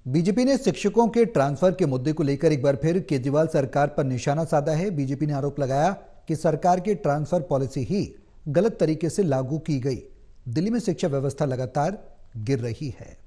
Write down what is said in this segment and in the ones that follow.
BJP ने शिक्षकों के ट्रांसफर के मुद्दे को लेकर एक बार फिर केजरीवाल सरकार पर निशाना साधा है। बीजेपी ने आरोप लगाया कि सरकार की ट्रांसफर पॉलिसी ही गलत तरीके से लागू की गई। दिल्ली में शिक्षा व्यवस्था लगातार गिर रही है।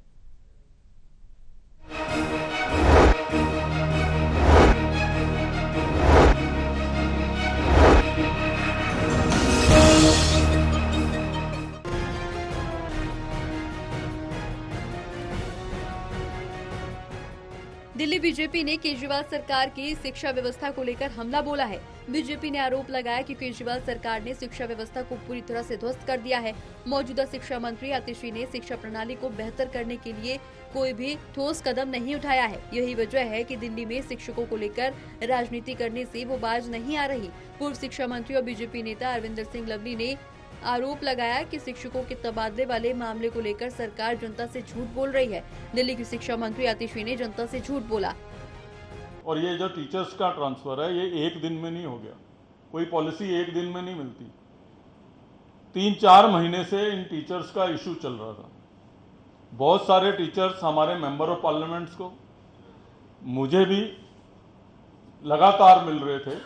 दिल्ली बीजेपी ने केजरीवाल सरकार की शिक्षा व्यवस्था को लेकर हमला बोला है। बीजेपी ने आरोप लगाया कि केजरीवाल सरकार ने शिक्षा व्यवस्था को पूरी तरह से ध्वस्त कर दिया है। मौजूदा शिक्षा मंत्री आतिशी ने शिक्षा प्रणाली को बेहतर करने के लिए कोई भी ठोस कदम नहीं उठाया है। यही वजह है कि दिल्ली में शिक्षकों को लेकर राजनीति करने से वो बाज नहीं आ रही। पूर्व शिक्षा मंत्री और बीजेपी नेता अरविंदर सिंह लवली ने आरोप लगाया कि शिक्षकों के तबादले वाले मामले को लेकर सरकार जनता से झूठ बोल रही है। दिल्ली की शिक्षा मंत्री आतिशी ने जनता से झूठ बोला। और ये जो टीचर्स का ट्रांसफर है ये एक दिन में नहीं हो गया, कोई पॉलिसी एक दिन में नहीं मिलती। 3-4 महीने से इन टीचर्स का इशू चल रहा था। बहुत सारे टीचर्स हमारे मेंबर ऑफ पार्लियामेंट्स को, मुझे भी लगातार मिल रहे थे।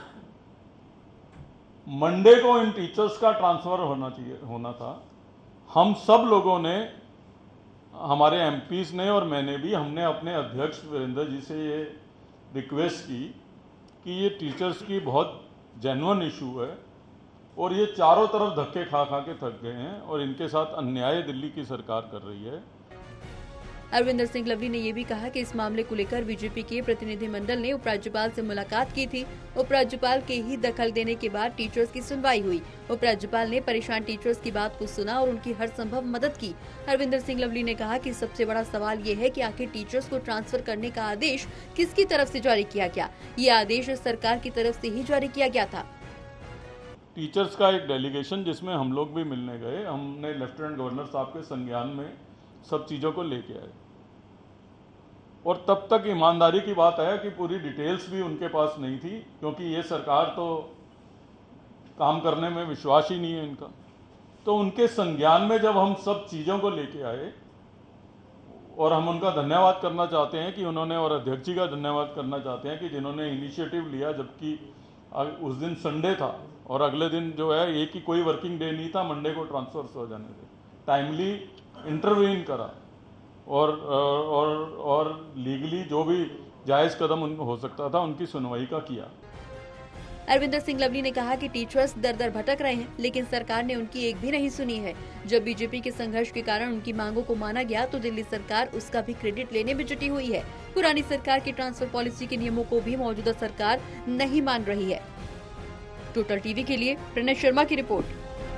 मंडे को इन टीचर्स का ट्रांसफर होना था। हम सब लोगों ने, हमारे एमपीज ने और मैंने भी, हमने अपने अध्यक्ष वीरेंद्र जी से ये रिक्वेस्ट की कि ये टीचर्स की बहुत जेन्युइन इशू है और ये चारों तरफ धक्के खा के थक गए हैं और इनके साथ अन्याय दिल्ली की सरकार कर रही है। अरविंदर सिंह लवली ने ये भी कहा कि इस मामले को लेकर बीजेपी के प्रतिनिधिमंडल ने उपराज्यपाल से मुलाकात की थी। उपराज्यपाल के ही दखल देने के बाद टीचर्स की सुनवाई हुई। उपराज्यपाल ने परेशान टीचर्स की बात को सुना और उनकी हर संभव मदद की। अरविंदर सिंह लवली ने कहा कि सबसे बड़ा सवाल ये है कि आखिर टीचर्स को ट्रांसफर करने का आदेश किसकी तरफ से जारी किया गया। ये आदेश सरकार की तरफ से ही जारी किया गया था। टीचर्स का एक डेलीगेशन जिसमें हम लोग भी मिलने गए, हमने लेफ्टिनेंट गवर्नर साहब के संज्ञान में सब चीज़ों को लेके आए और तब तक ईमानदारी की बात है कि पूरी डिटेल्स भी उनके पास नहीं थी, क्योंकि ये सरकार तो काम करने में विश्वास ही नहीं है इनका। तो उनके संज्ञान में जब हम सब चीज़ों को लेके आए और हम उनका धन्यवाद करना चाहते हैं कि उन्होंने, और अध्यक्ष जी का धन्यवाद करना चाहते हैं कि जिन्होंने इनिशिएटिव लिया, जबकि उस दिन संडे था और अगले दिन जो है एक ही कोई वर्किंग डे नहीं था, मंडे को ट्रांसफर्स हो जाने थे, टाइमली इंटरवीन करा और लीगली जो भी जायज कदम हो सकता था उनकी सुनवाई का किया। अरविंदर सिंह लवली ने कहा कि टीचर्स दर भटक रहे हैं, लेकिन सरकार ने उनकी एक भी नहीं सुनी है। जब बीजेपी के संघर्ष के कारण उनकी मांगों को माना गया तो दिल्ली सरकार उसका भी क्रेडिट लेने में जुटी हुई है। पुरानी सरकार की ट्रांसफर पॉलिसी के नियमों को भी मौजूदा सरकार नहीं मान रही है। टोटल टीवी के लिए प्रणय शर्मा की रिपोर्ट।